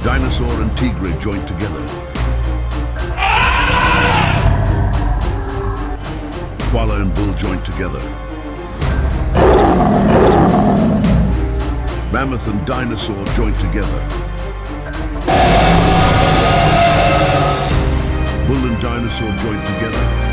Dinosaur and tigre joint together. Koala and bull joint together. Mammoth and dinosaur joint together. Bull and dinosaur joint together.